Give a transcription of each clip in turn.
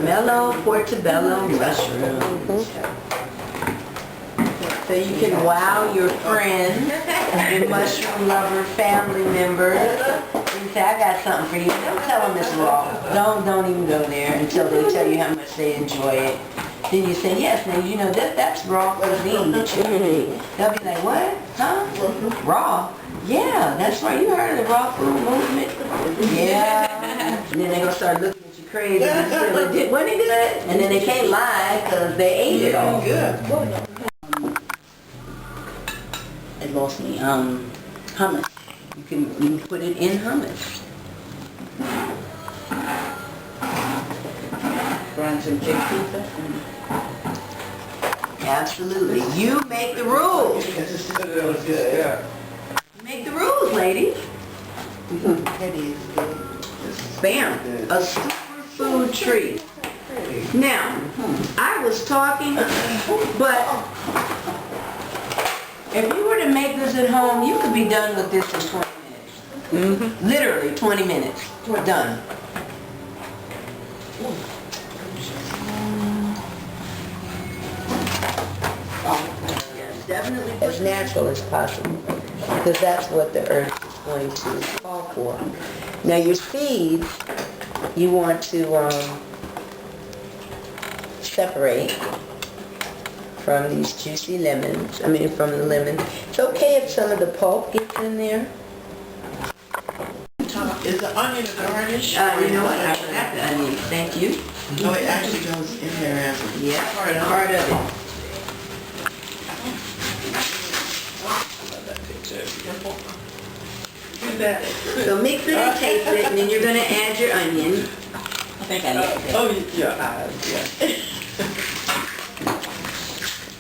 mellow portobello mushrooms. So you can wow your friends, your mushroom lover family members, and say, I got something for you. Don't tell them it's raw. Don't even go there until they tell you how much they enjoy it. Then you say, yes, now you know that's raw cuisine that you eat. They'll be like, what? Huh? Raw? Yeah, that's right. You heard of the raw food movement? Yeah. And then they're going to start looking at you crazy. And say, wasn't it good? And then they can't lie because they ate it all. Good. It lost me. Hummus. You can put it in hummus. Frying some chicken pizza. Absolutely. You make the rules. You make the rules, ladies. That is good. Bam. A superfood treat. Now, I was talking, but if you were to make this at home, you could be done with this in 20 minutes. Literally 20 minutes. We're done. Yes, definitely as natural as possible, because that's what the earth is going to call for. Now your seeds, you want to separate from these juicy lemons, from the lemon. It's okay if some of the pulp gets in there. Is the onion a garnish? You know what, I forgot the onion, thank you. No, it actually goes in there as Part of it. So mix it and taste it, and then you're going to add your onion. I think I like that. Oh, yeah.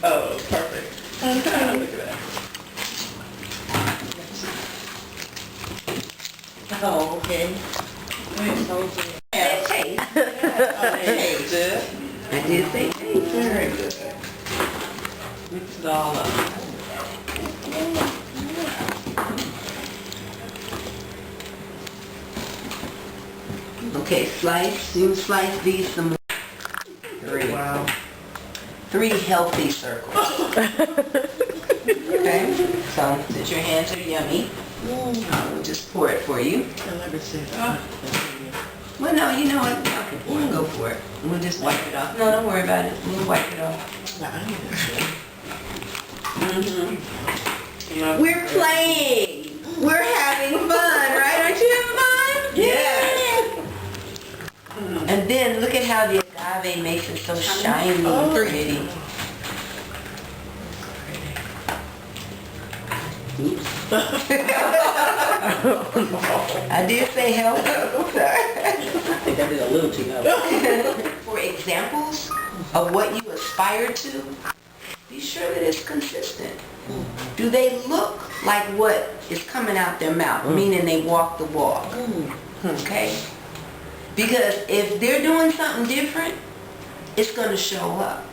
Oh, perfect. Look at that. Oh, okay. Taste. I did say taste. Very good. Mix it all up. Okay, you slice these some more. 3. Wow. 3 healthy circles. Okay, so that your hands are yummy. We'll just pour it for you. Well, no, you know what? Okay, go for it. We'll just wipe it off. No, don't worry about it. We'll wipe it off. We're playing. We're having fun, right? Aren't you having fun? Yeah. And then look at how the agave makes it so shiny and pretty. Oops. I did say help. I think I did a little too much. For examples of what you aspire to, be sure that it's consistent. Do they look like what is coming out their mouth, meaning they walk the walk? Okay? Because if they're doing something different, it's going to show up.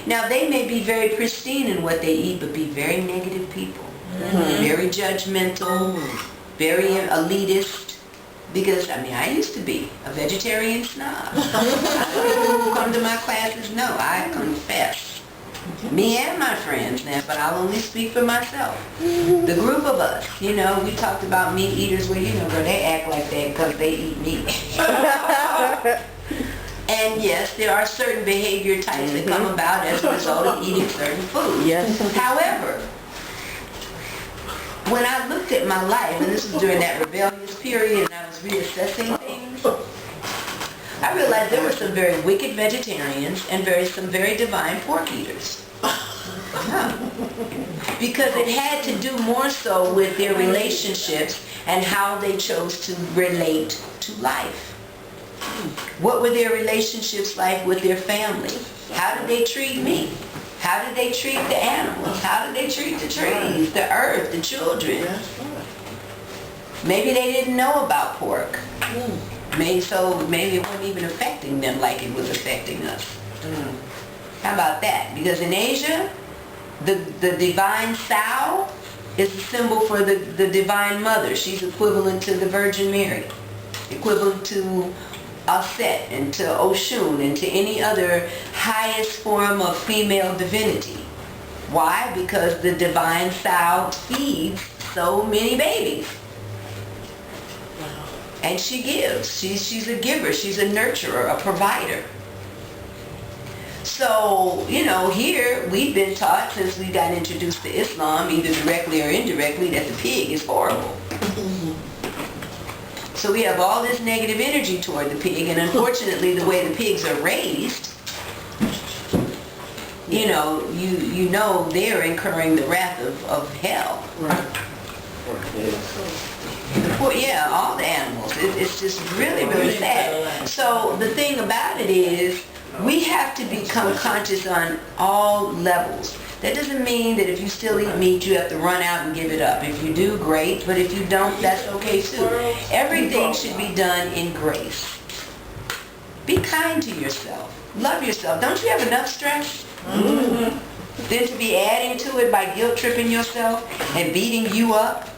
Now, they may be very pristine in what they eat, but be very negative people. Very judgmental, very elitist. Because, I used to be a vegetarian snob. People who come to my classes know I confess. Me and my friends now, but I'll only speak for myself. The group of us, we talked about meat eaters, well, girl, they act like that because they eat meat. And yes, there are certain behavior types that come about as a result of eating certain foods. Yes. However, when I looked at my life, and this was during that rebellious period, and I was reassessing things, I realized there were some very wicked vegetarians and some very divine pork eaters. Because it had to do more so with their relationships and how they chose to relate to life. What were their relationships like with their family? How did they treat me? How did they treat the animals? How did they treat the trees, the earth, the children? Maybe they didn't know about pork. Maybe it wasn't even affecting them like it was affecting us. How about that? Because in Asia, the divine sow is a symbol for the divine mother. She's equivalent to the Virgin Mary, equivalent to Aset and to Oshun and to any other highest form of female divinity. Why? Because the divine sow feeds so many babies. And she gives. She's a giver. She's a nurturer, a provider. So, you know, here we've been taught since we got introduced to Islam, either directly or indirectly, that the pig is horrible. So we have all this negative energy toward the pig, and unfortunately the way the pigs are raised, you know they're incurring the wrath of hell. Yeah, all the animals. It's just really, really sad. So the thing about it is, we have to become conscious on all levels. That doesn't mean that if you still eat meat, you have to run out and give it up. If you do, great, but if you don't, that's okay too. Everything should be done in grace. Be kind to yourself. Love yourself. Don't you have enough stress? Mm-hmm. Then to be adding to it by guilt tripping yourself and beating you up?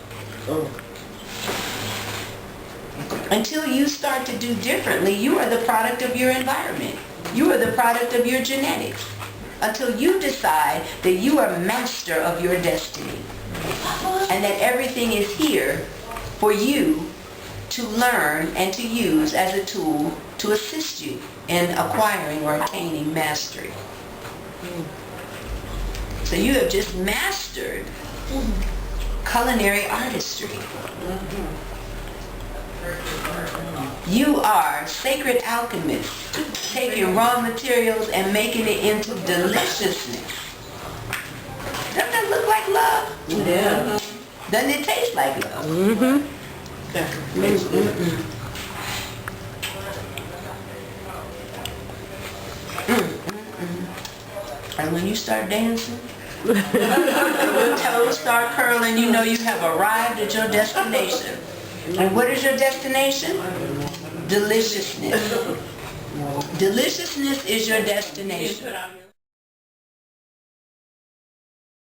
Until you start to do differently, you are the product of your environment. You are the product of your genetics. Until you decide that you are master of your destiny and that everything is here for you to learn and to use as a tool to assist you in acquiring or attaining mastery. So you have just mastered culinary artistry. You are sacred alchemists, taking raw materials and making it into deliciousness. Doesn't that look like love? Yeah. Doesn't it taste like love? Mm-hmm. And when you start dancing, your toes start curling, you know you have arrived at your destination. And what is your destination? Deliciousness. Deliciousness is your destination.